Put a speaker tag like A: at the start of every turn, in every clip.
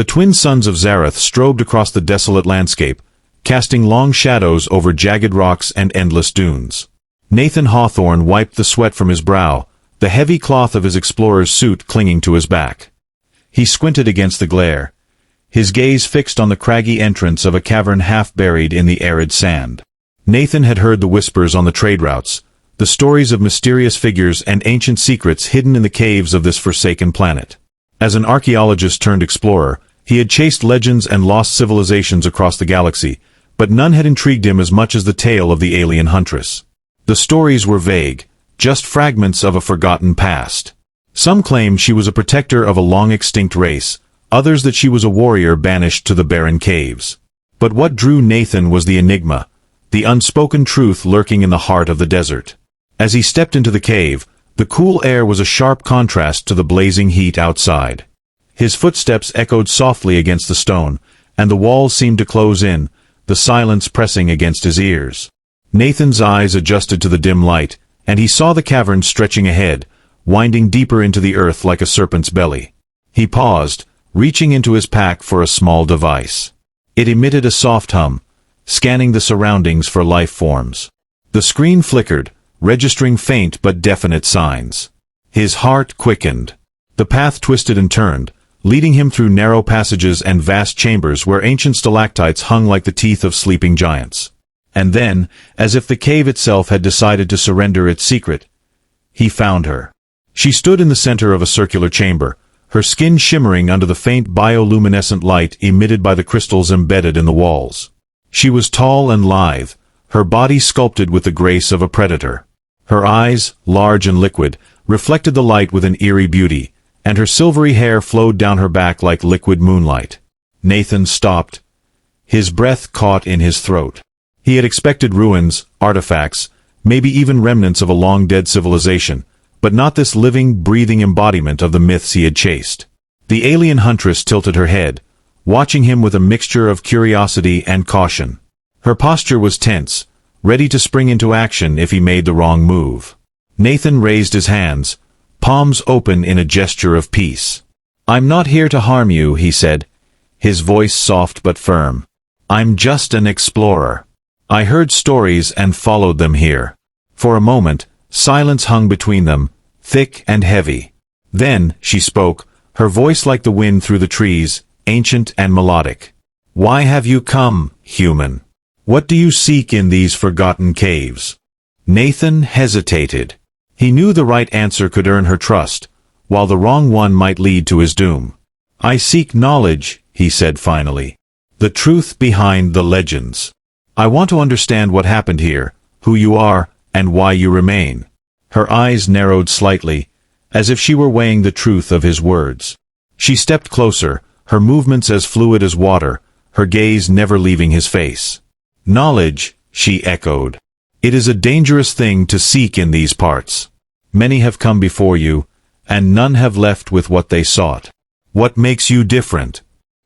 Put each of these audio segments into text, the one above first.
A: The twin sons of Zarath strobed across the desolate landscape, casting long shadows over jagged rocks and endless dunes. Nathan Hawthorne wiped the sweat from his brow, the heavy cloth of his explorer's suit clinging to his back. He squinted against the glare, his gaze fixed on the craggy entrance of a cavern half buried in the arid sand. Nathan had heard the whispers on the trade routes, the stories of mysterious figures and ancient secrets hidden in the caves of this forsaken planet. As an archaeologist turned explorer, he had chased legends and lost civilizations across the galaxy, but none had intrigued him as much as the tale of the alien Huntress. The stories were vague, just fragments of a forgotten past. Some claimed she was a protector of a long-extinct race, others that she was a warrior banished to the barren caves. But what drew Nathan was the enigma, the unspoken truth lurking in the heart of the desert. As he stepped into the cave, the cool air was a sharp contrast to the blazing heat outside. His footsteps echoed softly against the stone, and the walls seemed to close in, the silence pressing against his ears. Nathan's eyes adjusted to the dim light, and he saw the cavern stretching ahead, winding deeper into the earth like a serpent's belly. He paused, reaching into his pack for a small device. It emitted a soft hum, scanning the surroundings for life forms. The screen flickered, registering faint but definite signs. His heart quickened. The path twisted and turned, leading him through narrow passages and vast chambers where ancient stalactites hung like the teeth of sleeping giants. And then, as if the cave itself had decided to surrender its secret, he found her. She stood in the center of a circular chamber, her skin shimmering under the faint bioluminescent light emitted by the crystals embedded in the walls. She was tall and lithe, her body sculpted with the grace of a predator. Her eyes, large and liquid, reflected the light with an eerie beauty, and her silvery hair flowed down her back like liquid moonlight. Nathan stopped, his breath caught in his throat. He had expected ruins, artifacts, maybe even remnants of a long-dead civilization, but not this living, breathing embodiment of the myths he had chased. The alien Huntress tilted her head, watching him with a mixture of curiosity and caution. Her posture was tense, ready to spring into action if he made the wrong move. Nathan raised his hands, palms open in a gesture of peace. "I'm not here to harm you," he said, his voice soft but firm. "I'm just an explorer. I heard stories and followed them here." For a moment, silence hung between them, thick and heavy. Then, she spoke, her voice like the wind through the trees, ancient and melodic. "Why have you come, human? What do you seek in these forgotten caves?" Nathan hesitated. He knew the right answer could earn her trust, while the wrong one might lead to his doom. "I seek knowledge," he said finally. "The truth behind the legends. I want to understand what happened here, who you are, and why you remain." Her eyes narrowed slightly, as if she were weighing the truth of his words. She stepped closer, her movements as fluid as water, her gaze never leaving his face. "Knowledge," she echoed. "It is a dangerous thing to seek in these parts. Many have come before you, and none have left with what they sought. What makes you different?"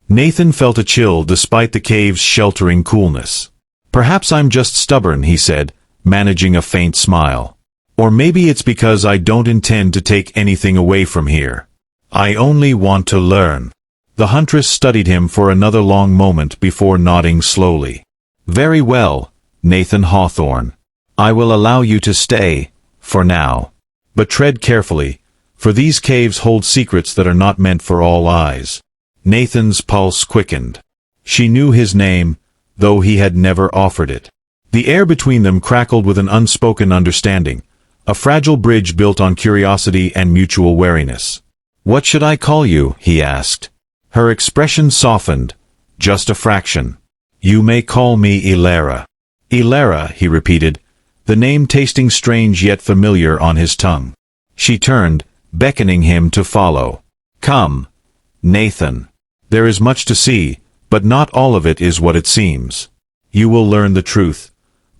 A: Nathan felt a chill despite the cave's sheltering coolness. "Perhaps I'm just stubborn," he said, managing a faint smile. "Or maybe it's because I don't intend to take anything away from here. I only want to learn." The Huntress studied him for another long moment before nodding slowly. "Very well, Nathan Hawthorne. I will allow you to stay, for now. But tread carefully, for these caves hold secrets that are not meant for all eyes." Nathan's pulse quickened. She knew his name, though he had never offered it. The air between them crackled with an unspoken understanding, a fragile bridge built on curiosity and mutual wariness. "What should I call you?" he asked. Her expression softened, just a fraction. "You may call me Aelara." "Aelara," he repeated, the name tasting strange yet familiar on his tongue. She turned, beckoning him to follow. "Come, Nathan. There is much to see, but not all of it is what it seems. You will learn the truth,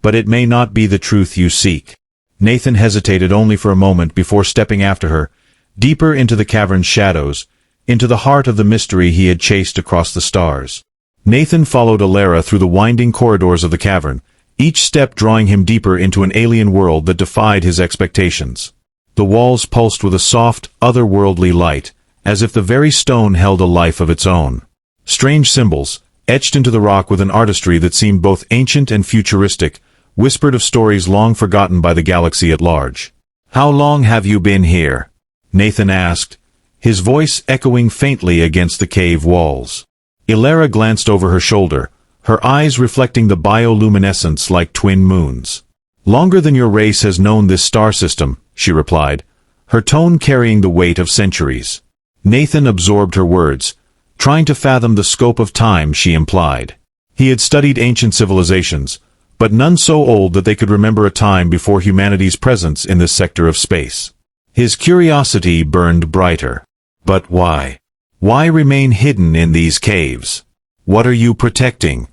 A: but it may not be the truth you seek." Nathan hesitated only for a moment before stepping after her, deeper into the cavern's shadows, into the heart of the mystery he had chased across the stars. Nathan followed Aelara through the winding corridors of the cavern, each step drawing him deeper into an alien world that defied his expectations. The walls pulsed with a soft, otherworldly light, as if the very stone held a life of its own. Strange symbols, etched into the rock with an artistry that seemed both ancient and futuristic, whispered of stories long forgotten by the galaxy at large. "How long have you been here?" Nathan asked, his voice echoing faintly against the cave walls. Aelara glanced over her shoulder, her eyes reflecting the bioluminescence like twin moons. "Longer than your race has known this star system," she replied, her tone carrying the weight of centuries. Nathan absorbed her words, trying to fathom the scope of time she implied. He had studied ancient civilizations, but none so old that they could remember a time before humanity's presence in this sector of space. His curiosity burned brighter. But why? Why remain hidden in these caves? What are you protecting?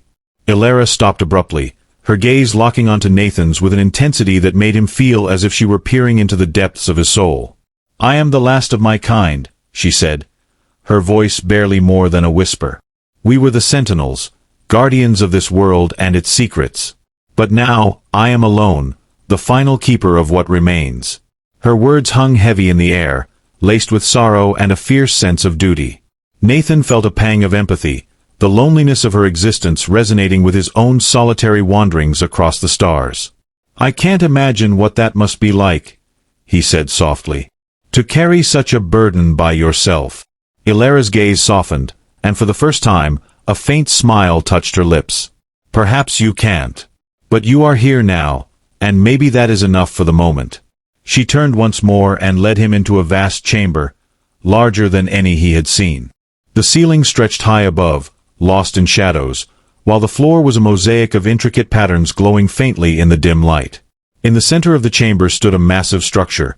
A: Aelara stopped abruptly, her gaze locking onto Nathan's with an intensity that made him feel as if she were peering into the depths of his soul. "I am the last of my kind," she said, her voice barely more than a whisper. "We were the Sentinels, guardians of this world and its secrets. But now, I am alone, the final keeper of what remains." Her words hung heavy in the air, laced with sorrow and a fierce sense of duty. Nathan felt a pang of empathy, the loneliness of her existence resonating with his own solitary wanderings across the stars. "I can't imagine what that must be like," he said softly. "To carry such a burden by yourself." Aelara's gaze softened, and for the first time, a faint smile touched her lips. "Perhaps you can't. But you are here now, and maybe that is enough for the moment." She turned once more and led him into a vast chamber, larger than any he had seen. The ceiling stretched high above, lost in shadows, while the floor was a mosaic of intricate patterns glowing faintly in the dim light. In the center of the chamber stood a massive structure,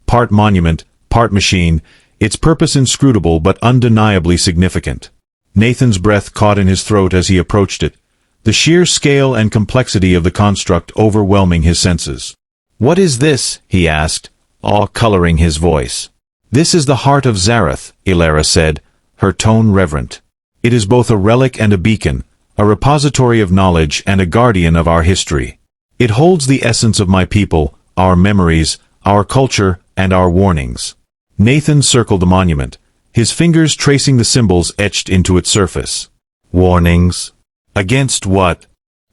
A: part monument, part machine, its purpose inscrutable but undeniably significant. Nathan's breath caught in his throat as he approached it, the sheer scale and complexity of the construct overwhelming his senses. "What is this?" he asked, awe coloring his voice. "This is the Heart of Zarath," Aelara said, her tone reverent. "It is both a relic and a beacon, a repository of knowledge and a guardian of our history. It holds the essence of my people, our memories, our culture, and our warnings." Nathan circled the monument, his fingers tracing the symbols etched into its surface. "Warnings? Against what?"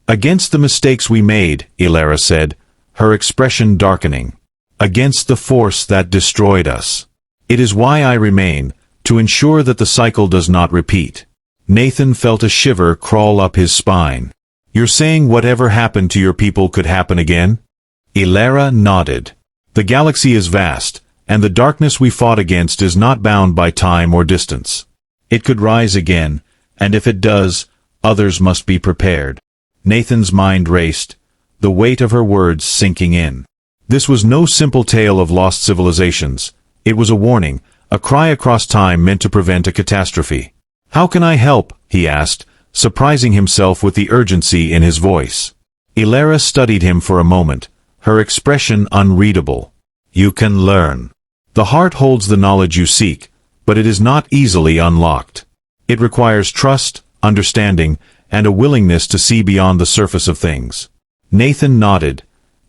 A: "Against the mistakes we made," Aelara said, her expression darkening. "Against the force that destroyed us. It is why I remain, to ensure that the cycle does not repeat." Nathan felt a shiver crawl up his spine. "You're saying whatever happened to your people could happen again?" Aelara nodded. "The galaxy is vast, and the darkness we fought against is not bound by time or distance. It could rise again, and if it does, others must be prepared." Nathan's mind raced, the weight of her words sinking in. This was no simple tale of lost civilizations. It was a warning, a cry across time meant to prevent a catastrophe. "How can I help?" he asked, surprising himself with the urgency in his voice. Aelara studied him for a moment, her expression unreadable. "You can learn. The heart holds the knowledge you seek, but it is not easily unlocked. It requires trust, understanding, and a willingness to see beyond the surface of things." Nathan nodded,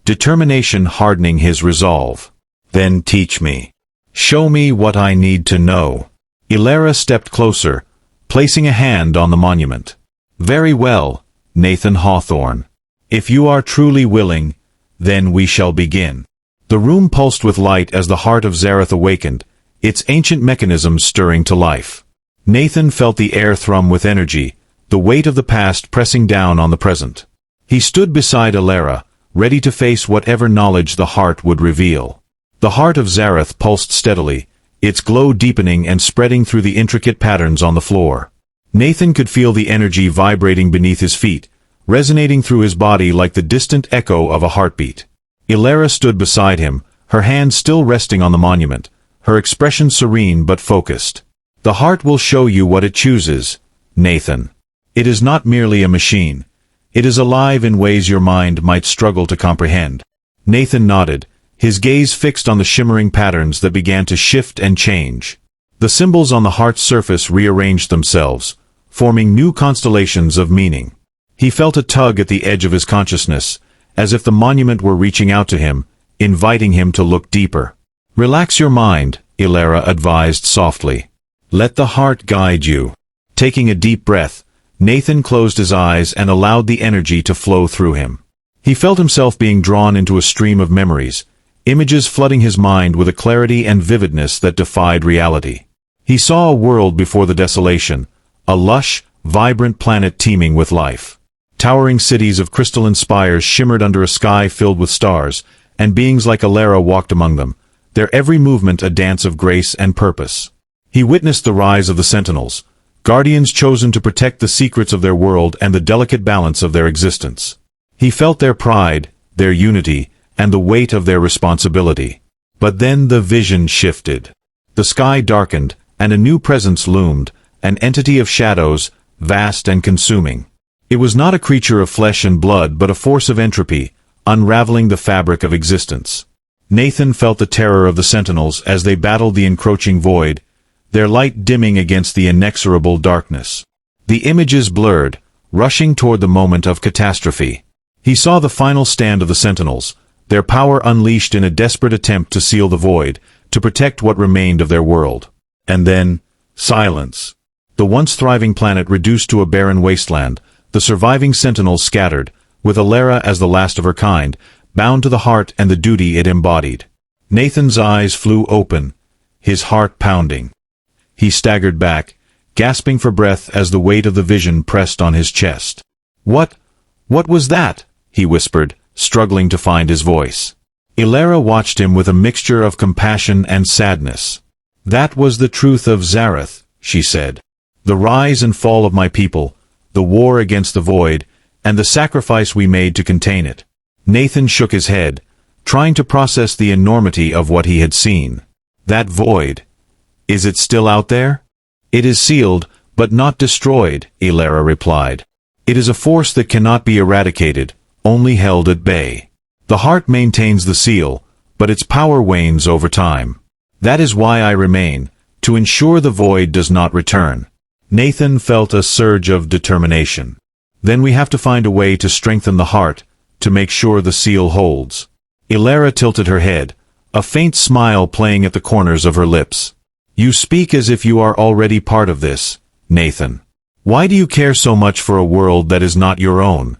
A: determination hardening his resolve. "Then teach me. Show me what I need to know." Aelara stepped closer, placing a hand on the monument. "Very well, Nathan Hawthorne. If you are truly willing, then we shall begin." The room pulsed with light as the Heart of Zarath awakened, its ancient mechanisms stirring to life. Nathan felt the air thrum with energy, the weight of the past pressing down on the present. He stood beside Aelara, ready to face whatever knowledge the heart would reveal. The Heart of Zarath pulsed steadily, its glow deepening and spreading through the intricate patterns on the floor. Nathan could feel the energy vibrating beneath his feet, resonating through his body like the distant echo of a heartbeat. Aelara stood beside him, her hand still resting on the monument, her expression serene but focused. "The heart will show you what it chooses, Nathan. It is not merely a machine. It is alive in ways your mind might struggle to comprehend." Nathan nodded, his gaze fixed on the shimmering patterns that began to shift and change. The symbols on the heart's surface rearranged themselves, forming new constellations of meaning. He felt a tug at the edge of his consciousness, as if the monument were reaching out to him, inviting him to look deeper. "Relax your mind," Aelara advised softly. "Let the heart guide you." Taking a deep breath, Nathan closed his eyes and allowed the energy to flow through him. He felt himself being drawn into a stream of memories, images flooding his mind with a clarity and vividness that defied reality. He saw a world before the desolation, a lush, vibrant planet teeming with life. Towering cities of crystalline spires shimmered under a sky filled with stars, and beings like Aelara walked among them, their every movement a dance of grace and purpose. He witnessed the rise of the Sentinels, guardians chosen to protect the secrets of their world and the delicate balance of their existence. He felt their pride, their unity, and the weight of their responsibility. But then the vision shifted. The sky darkened, and a new presence loomed, an entity of shadows, vast and consuming. It was not a creature of flesh and blood but a force of entropy, unraveling the fabric of existence. Nathan felt the terror of the Sentinels as they battled the encroaching void, their light dimming against the inexorable darkness. The images blurred, rushing toward the moment of catastrophe. He saw the final stand of the Sentinels, their power unleashed in a desperate attempt to seal the void, to protect what remained of their world. And then, silence. The once thriving planet reduced to a barren wasteland, the surviving Sentinels scattered, with Aelara as the last of her kind, bound to the heart and the duty it embodied. Nathan's eyes flew open, his heart pounding. He staggered back, gasping for breath as the weight of the vision pressed on his chest. What was that?" he whispered, struggling to find his voice. Aelara watched him with a mixture of compassion and sadness. "That was the truth of Zarath," she said. "The rise and fall of my people, the war against the void, and the sacrifice we made to contain it." Nathan shook his head, trying to process the enormity of what he had seen. "That void. Is it still out there?" "It is sealed, but not destroyed," Aelara replied. "It is a force that cannot be eradicated, only held at bay. The heart maintains the seal, but its power wanes over time. That is why I remain, to ensure the void does not return." Nathan felt a surge of determination. "Then we have to find a way to strengthen the heart, to make sure the seal holds." Aelara tilted her head, a faint smile playing at the corners of her lips. "You speak as if you are already part of this, Nathan. Why do you care so much for a world that is not your own?"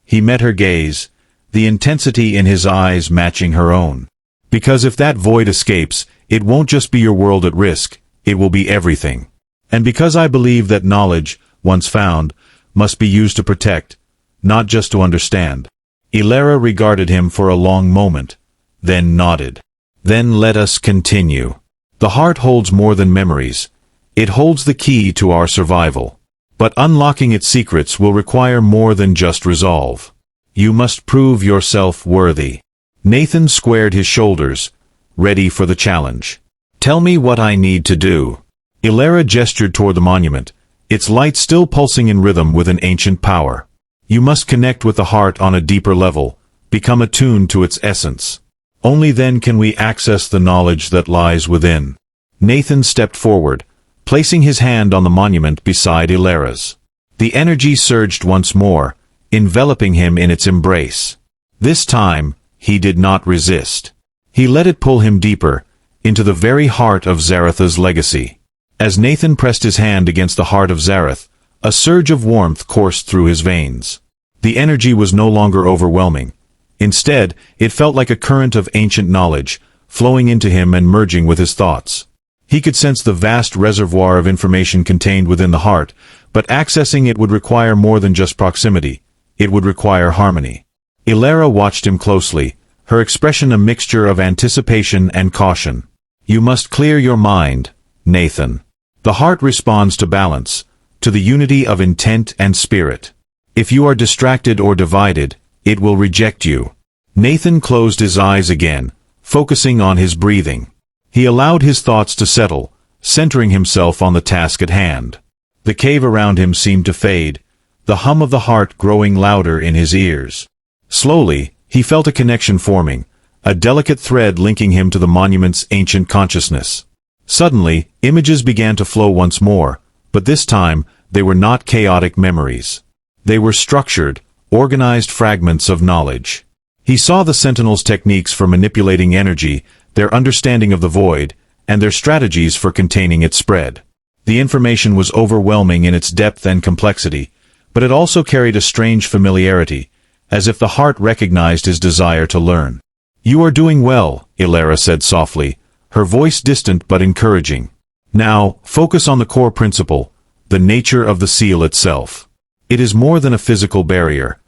A: He met her gaze, the intensity in his eyes matching her own. "Because if that void escapes, it won't just be your world at risk, it will be everything. And because I believe that knowledge, once found, must be used to protect, not just to understand." Aelara regarded him for a long moment, then nodded. "Then let us continue. The heart holds more than memories. It holds the key to our survival. But unlocking its secrets will require more than just resolve. You must prove yourself worthy." Nathan squared his shoulders, ready for the challenge. "Tell me what I need to do." Aelara gestured toward the monument, its light still pulsing in rhythm with an ancient power. "You must connect with the heart on a deeper level, become attuned to its essence. Only then can we access the knowledge that lies within." Nathan stepped forward, placing his hand on the monument beside Aelara's. The energy surged once more, enveloping him in its embrace. This time, he did not resist. He let it pull him deeper, into the very heart of Zarath's legacy. As Nathan pressed his hand against the heart of Zarath, a surge of warmth coursed through his veins. The energy was no longer overwhelming. Instead, it felt like a current of ancient knowledge, flowing into him and merging with his thoughts. He could sense the vast reservoir of information contained within the heart, but accessing it would require more than just proximity. It would require harmony. Aelara watched him closely, her expression a mixture of anticipation and caution. "You must clear your mind, Nathan. The heart responds to balance, to the unity of intent and spirit. If you are distracted or divided, it will reject you." Nathan closed his eyes again, focusing on his breathing. He allowed his thoughts to settle, centering himself on the task at hand. The cave around him seemed to fade, the hum of the heart growing louder in his ears. Slowly, he felt a connection forming, a delicate thread linking him to the monument's ancient consciousness. Suddenly, images began to flow once more, but this time, they were not chaotic memories. They were structured, organized fragments of knowledge. He saw the Sentinels' techniques for manipulating energy, their understanding of the void, and their strategies for containing its spread. The information was overwhelming in its depth and complexity, but it also carried a strange familiarity, as if the heart recognized his desire to learn. "You are doing well," Aelara said softly, her voice distant but encouraging. "Now, focus on the core principle, the nature of the seal itself. It is more than a physical barrier.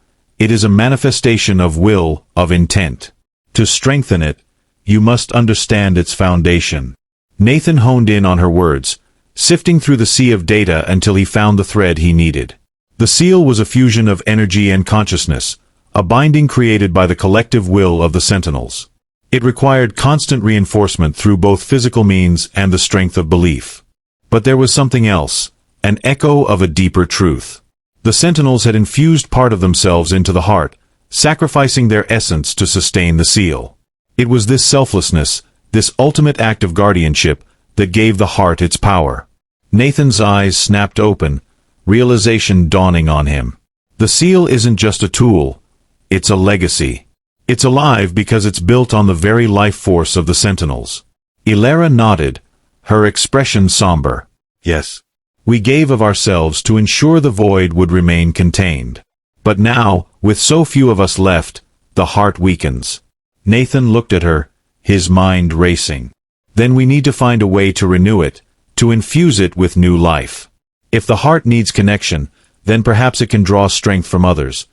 A: It is a manifestation of will, of intent. To strengthen it, you must understand its foundation." Nathan honed in on her words, sifting through the sea of data until he found the thread he needed. The seal was a fusion of energy and consciousness, a binding created by the collective will of the Sentinels. It required constant reinforcement through both physical means and the strength of belief. But there was something else, an echo of a deeper truth. The Sentinels had infused part of themselves into the heart, sacrificing their essence to sustain the seal. It was this selflessness, this ultimate act of guardianship, that gave the heart its power. Nathan's eyes snapped open, realization dawning on him. The seal isn't just a tool, it's a legacy. It's alive because it's built on the very life force of the Sentinels. Aelara nodded, her expression somber. "Yes. We gave of ourselves to ensure the void would remain contained. But now, with so few of us left, the heart weakens." Nathan looked at her, his mind racing. "Then we need to find a way to renew it, to infuse it with new life. If the heart needs connection, then perhaps it can draw strength from others.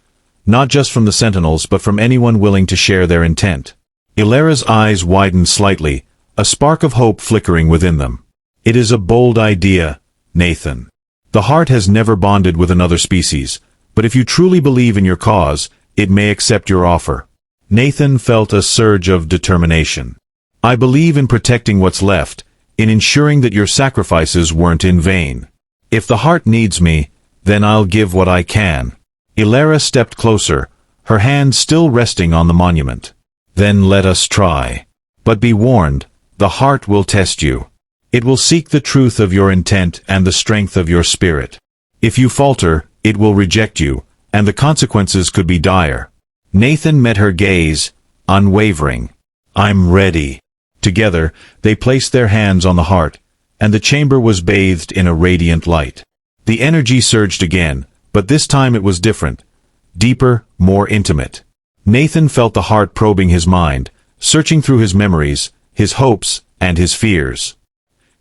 A: Not just from the Sentinels but from anyone willing to share their intent." Aelara's eyes widened slightly, a spark of hope flickering within them. "It is a bold idea, Nathan. The heart has never bonded with another species, but if you truly believe in your cause, it may accept your offer." Nathan felt a surge of determination. "I believe in protecting what's left, in ensuring that your sacrifices weren't in vain. If the heart needs me, then I'll give what I can." Aelara stepped closer, her hand still resting on the monument. "Then let us try. But be warned, the heart will test you. It will seek the truth of your intent and the strength of your spirit. If you falter, it will reject you, and the consequences could be dire." Nathan met her gaze, unwavering. "I'm ready." Together, they placed their hands on the heart, and the chamber was bathed in a radiant light. The energy surged again, but this time it was different. Deeper, more intimate. Nathan felt the heart probing his mind, searching through his memories, his hopes, and his fears.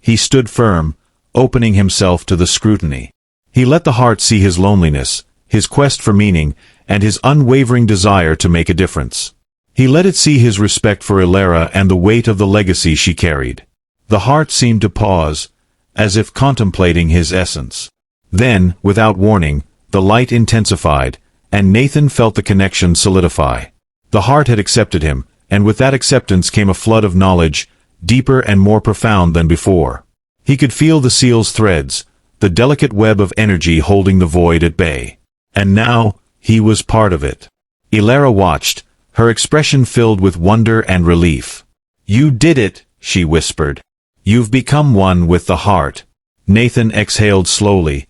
A: He stood firm, opening himself to the scrutiny. He let the heart see his loneliness, his quest for meaning, and his unwavering desire to make a difference. He let it see his respect for Aelara and the weight of the legacy she carried. The heart seemed to pause, as if contemplating his essence. Then, without warning, the light intensified, and Nathan felt the connection solidify. The heart had accepted him, and with that acceptance came a flood of knowledge, deeper and more profound than before. He could feel the seal's threads, the delicate web of energy holding the void at bay. And now, he was part of it. Aelara watched, her expression filled with wonder and relief. "You did it," she whispered. "You've become one with the heart." Nathan exhaled slowly,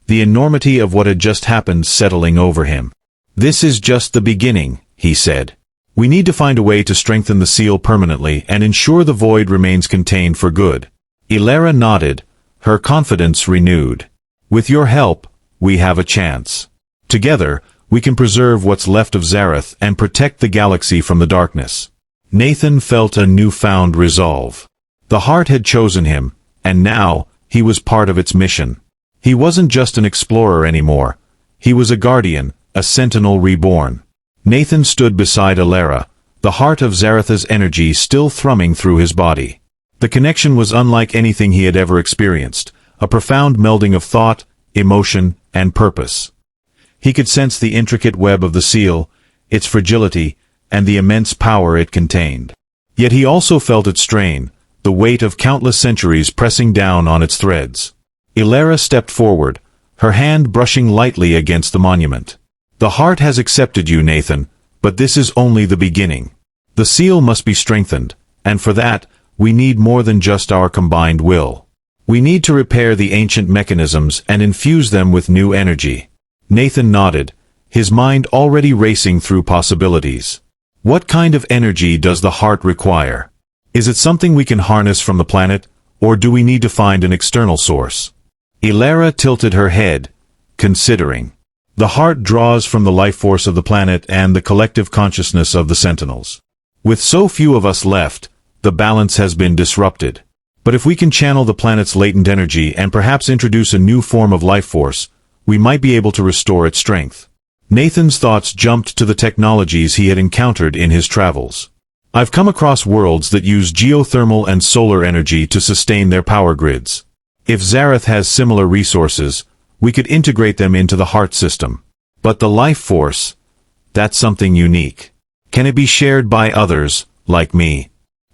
A: the enormity of what had just happened settling over him. "This is just the beginning," he said. "We need to find a way to strengthen the seal permanently and ensure the void remains contained for good." Aelara nodded, her confidence renewed. "With your help, we have a chance. Together, we can preserve what's left of Zarath and protect the galaxy from the darkness." Nathan felt a newfound resolve. The heart had chosen him, and now, he was part of its mission. He wasn't just an explorer anymore. He was a guardian, a sentinel reborn. Nathan stood beside Aelara, the heart of Zarath's energy still thrumming through his body. The connection was unlike anything he had ever experienced, a profound melding of thought, emotion, and purpose. He could sense the intricate web of the seal, its fragility, and the immense power it contained. Yet he also felt its strain, the weight of countless centuries pressing down on its threads. Aelara stepped forward, her hand brushing lightly against the monument. "The heart has accepted you, Nathan, but this is only the beginning. The seal must be strengthened, and for that, we need more than just our combined will. We need to repair the ancient mechanisms and infuse them with new energy." Nathan nodded, his mind already racing through possibilities. What kind of energy does the heart require? Is it something we can harness from the planet, or do we need to find an external source? Aelara tilted her head, considering. The heart draws from the life force of the planet and the collective consciousness of the Sentinels. With so few of us left, the balance has been disrupted. But if we can channel the planet's latent energy and perhaps introduce a new form of life force, we might be able to restore its strength. Nathan's thoughts jumped to the technologies he had encountered in his travels. I've come across worlds that use geothermal and solar energy to sustain their power grids. If Zarath has similar resources, we could integrate them into the heart system. But the life force, that's something unique. Can it be shared by others, like me?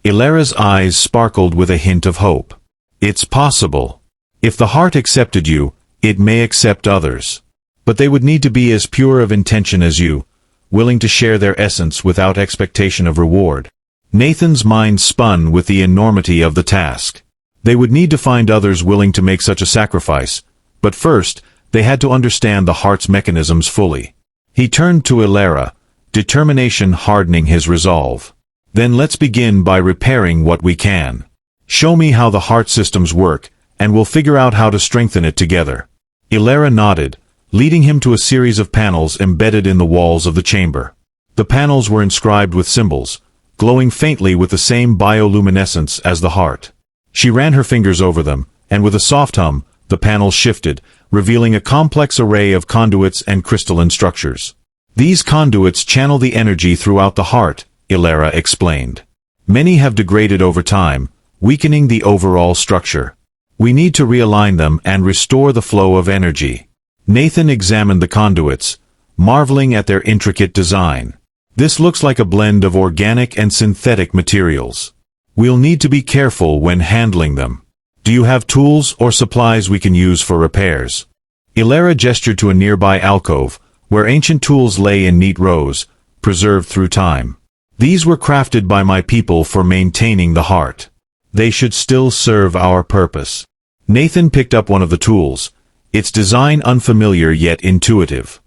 A: Aelara's eyes sparkled with a hint of hope. It's possible. If the heart accepted you, it may accept others. But they would need to be as pure of intention as you, willing to share their essence without expectation of reward. Nathan's mind spun with the enormity of the task. They would need to find others willing to make such a sacrifice, but first, they had to understand the heart's mechanisms fully. He turned to Aelara, determination hardening his resolve. Then let's begin by repairing what we can. Show me how the heart systems work, and we'll figure out how to strengthen it together. Aelara nodded, leading him to a series of panels embedded in the walls of the chamber. The panels were inscribed with symbols, glowing faintly with the same bioluminescence as the heart. She ran her fingers over them, and with a soft hum, the panels shifted, revealing a complex array of conduits and crystalline structures. These conduits channel the energy throughout the heart, Aelara explained. Many have degraded over time, weakening the overall structure. We need to realign them and restore the flow of energy. Nathan examined the conduits, marveling at their intricate design. This looks like a blend of organic and synthetic materials. We'll need to be careful when handling them. Do you have tools or supplies we can use for repairs? Aelara gestured to a nearby alcove, where ancient tools lay in neat rows, preserved through time. These were crafted by my people for maintaining the heart. They should still serve our purpose. Nathan picked up one of the tools, its design unfamiliar yet intuitive.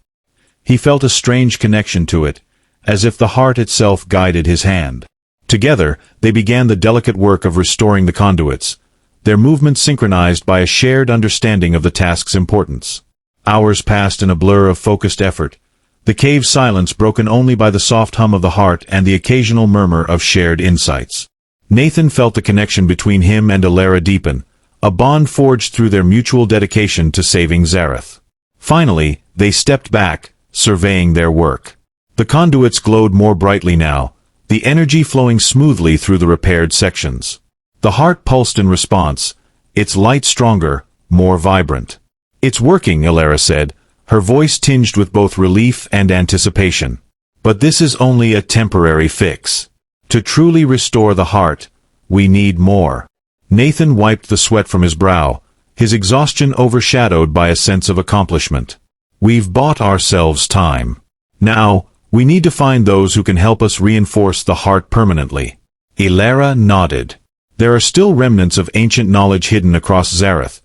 A: He felt a strange connection to it, as if the heart itself guided his hand. Together, they began the delicate work of restoring the conduits, their movements synchronized by a shared understanding of the task's importance. Hours passed in a blur of focused effort, the cave's silence broken only by the soft hum of the heart and the occasional murmur of shared insights. Nathan felt the connection between him and Aelara deepen, a bond forged through their mutual dedication to saving Zarath. Finally, they stepped back, surveying their work. The conduits glowed more brightly now, the energy flowing smoothly through the repaired sections. The heart pulsed in response, its light stronger, more vibrant. It's working, Aelara said, her voice tinged with both relief and anticipation. But this is only a temporary fix. To truly restore the heart, we need more. Nathan wiped the sweat from his brow, his exhaustion overshadowed by a sense of accomplishment. We've bought ourselves time. Now, we need to find those who can help us reinforce the heart permanently. Aelara nodded. There are still remnants of ancient knowledge hidden across Zarath,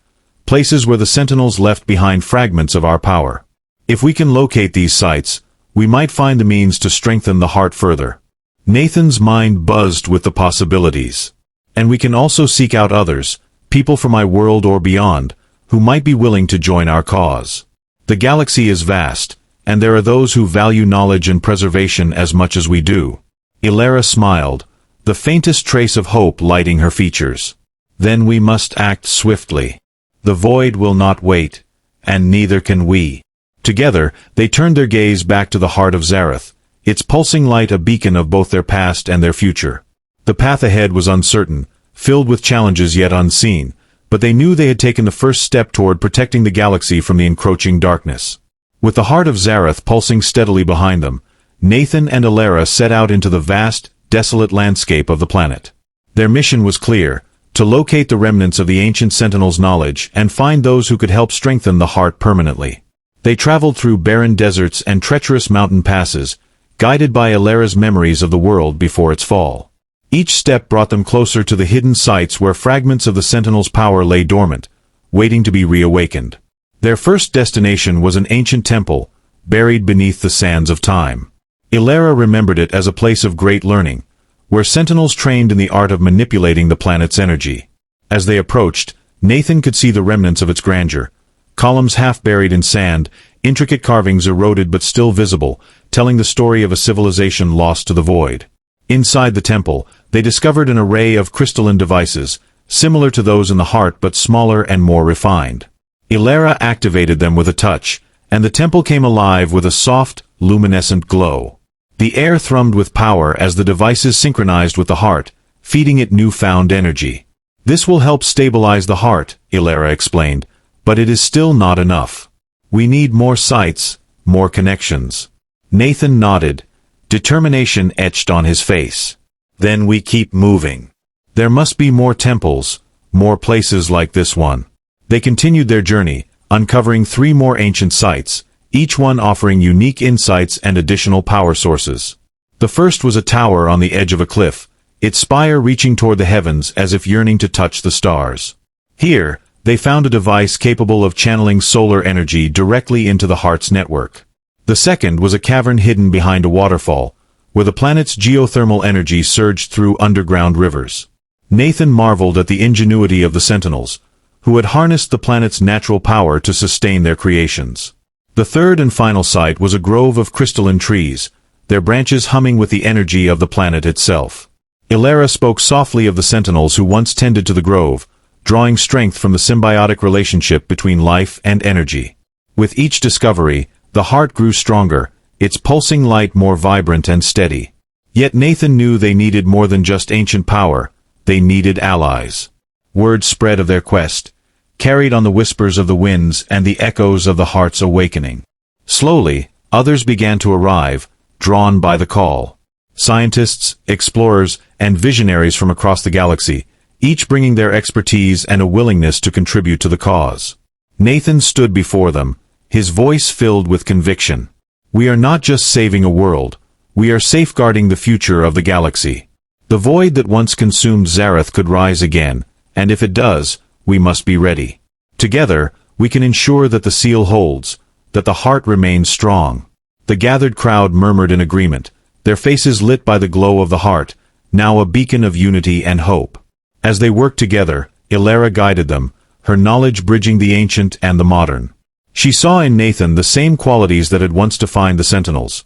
A: places where the Sentinels left behind fragments of our power. If we can locate these sites, we might find the means to strengthen the heart further. Nathan's mind buzzed with the possibilities. And we can also seek out others, people from my world or beyond, who might be willing to join our cause. The galaxy is vast, and there are those who value knowledge and preservation as much as we do. Aelara smiled, the faintest trace of hope lighting her features. Then we must act swiftly. The void will not wait, and neither can we. Together, they turned their gaze back to the Heart of Zarath, its pulsing light a beacon of both their past and their future. The path ahead was uncertain, filled with challenges yet unseen, but they knew they had taken the first step toward protecting the galaxy from the encroaching darkness. With the Heart of Zarath pulsing steadily behind them, Nathan and Aelara set out into the vast, desolate landscape of the planet. Their mission was clear, to locate the remnants of the ancient Sentinels' knowledge and find those who could help strengthen the heart permanently. They traveled through barren deserts and treacherous mountain passes, guided by Aelara's memories of the world before its fall. Each step brought them closer to the hidden sites where fragments of the Sentinels' power lay dormant, waiting to be reawakened. Their first destination was an ancient temple, buried beneath the sands of time. Aelara remembered it as a place of great learning, where Sentinels trained in the art of manipulating the planet's energy. As they approached, Nathan could see the remnants of its grandeur. Columns half buried in sand, intricate carvings eroded but still visible, telling the story of a civilization lost to the void. Inside the temple, they discovered an array of crystalline devices, similar to those in the heart but smaller and more refined. Aelara activated them with a touch, and the temple came alive with a soft, luminescent glow. The air thrummed with power as the devices synchronized with the heart, feeding it newfound energy. "This will help stabilize the heart," Aelara explained, "but it is still not enough. We need more sights, more connections." Nathan nodded, determination etched on his face. "Then we keep moving. There must be more temples, more places like this one." They continued their journey, uncovering 3 more ancient sites, each one offering unique insights and additional power sources. The first was a tower on the edge of a cliff, its spire reaching toward the heavens as if yearning to touch the stars. Here, they found a device capable of channeling solar energy directly into the heart's network. The second was a cavern hidden behind a waterfall, where the planet's geothermal energy surged through underground rivers. Nathan marveled at the ingenuity of the Sentinels, who had harnessed the planet's natural power to sustain their creations. The third and final site was a grove of crystalline trees, their branches humming with the energy of the planet itself. Aelara spoke softly of the Sentinels who once tended to the grove, drawing strength from the symbiotic relationship between life and energy. With each discovery, the heart grew stronger, its pulsing light more vibrant and steady. Yet Nathan knew they needed more than just ancient power, they needed allies. Word spread of their quest, carried on the whispers of the winds and the echoes of the heart's awakening. Slowly, others began to arrive, drawn by the call. Scientists, explorers, and visionaries from across the galaxy, each bringing their expertise and a willingness to contribute to the cause. Nathan stood before them, his voice filled with conviction. "We are not just saving a world, we are safeguarding the future of the galaxy. The void that once consumed Zarath could rise again, and if it does, we must be ready. Together, we can ensure that the seal holds, that the heart remains strong." The gathered crowd murmured in agreement, their faces lit by the glow of the heart, now a beacon of unity and hope. As they worked together, Aelara guided them, her knowledge bridging the ancient and the modern. She saw in Nathan the same qualities that had once defined the Sentinels: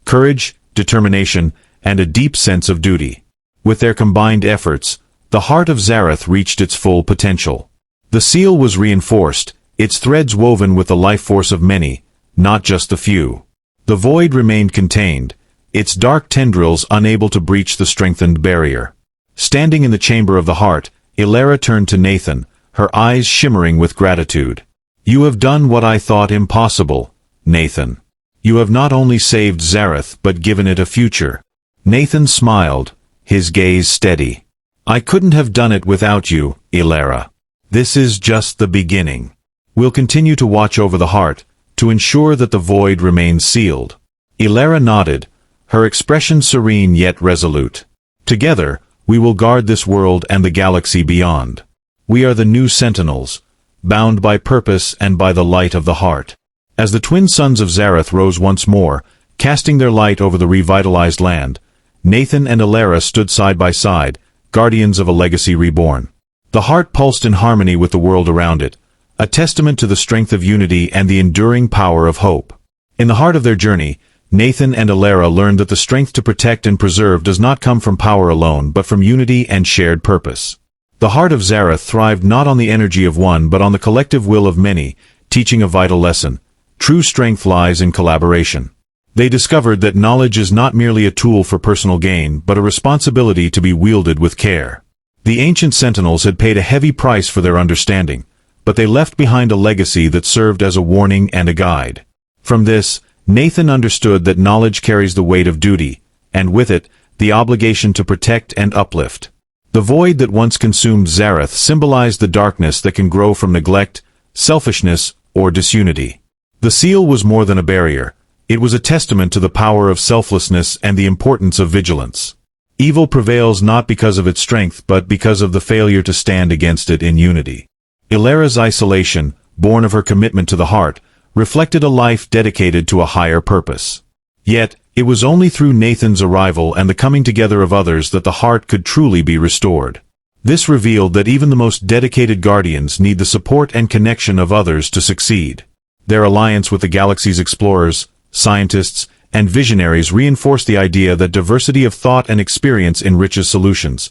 A: courage, determination, and a deep sense of duty. With their combined efforts, the Heart of Zarath reached its full potential. The seal was reinforced, its threads woven with the life force of many, not just the few. The void remained contained, its dark tendrils unable to breach the strengthened barrier. Standing in the chamber of the heart, Aelara turned to Nathan, her eyes shimmering with gratitude. "You have done what I thought impossible, Nathan. You have not only saved Zarath but given it a future." Nathan smiled, his gaze steady. "I couldn't have done it without you, Aelara. This is just the beginning. We'll continue to watch over the heart, to ensure that the void remains sealed." Aelara nodded, her expression serene yet resolute. "Together, we will guard this world and the galaxy beyond. We are the new Sentinels, bound by purpose and by the light of the heart." As the twin sons of Zarath rose once more, casting their light over the revitalized land, Nathan and Aelara stood side by side, guardians of a legacy reborn. The heart pulsed in harmony with the world around it, a testament to the strength of unity and the enduring power of hope. In the heart of their journey, Nathan and Aelara learned that the strength to protect and preserve does not come from power alone but from unity and shared purpose. The Heart of Zarath thrived not on the energy of one but on the collective will of many, teaching a vital lesson: true strength lies in collaboration. They discovered that knowledge is not merely a tool for personal gain but a responsibility to be wielded with care. The ancient Sentinels had paid a heavy price for their understanding, but they left behind a legacy that served as a warning and a guide. From this, Nathan understood that knowledge carries the weight of duty, and with it, the obligation to protect and uplift. The void that once consumed Zarath symbolized the darkness that can grow from neglect, selfishness, or disunity. The seal was more than a barrier. It was a testament to the power of selflessness and the importance of vigilance. Evil prevails not because of its strength but because of the failure to stand against it in unity. Aelara's isolation, born of her commitment to the heart, reflected a life dedicated to a higher purpose. Yet, it was only through Nathan's arrival and the coming together of others that the heart could truly be restored. This revealed that even the most dedicated guardians need the support and connection of others to succeed. Their alliance with the galaxy's explorers, scientists, and visionaries reinforced the idea that diversity of thought and experience enriches solutions,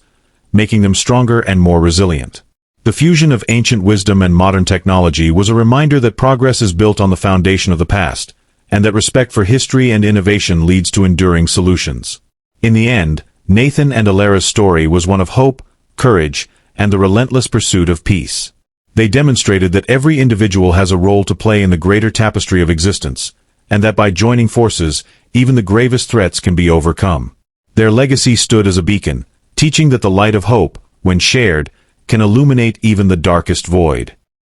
A: making them stronger and more resilient. The fusion of ancient wisdom and modern technology was a reminder that progress is built on the foundation of the past, and that respect for history and innovation leads to enduring solutions. In the end, Nathan and Aelara's story was one of hope, courage, and the relentless pursuit of peace. They demonstrated that every individual has a role to play in the greater tapestry of existence, and that by joining forces, even the gravest threats can be overcome. Their legacy stood as a beacon, teaching that the light of hope, when shared, can illuminate even the darkest void.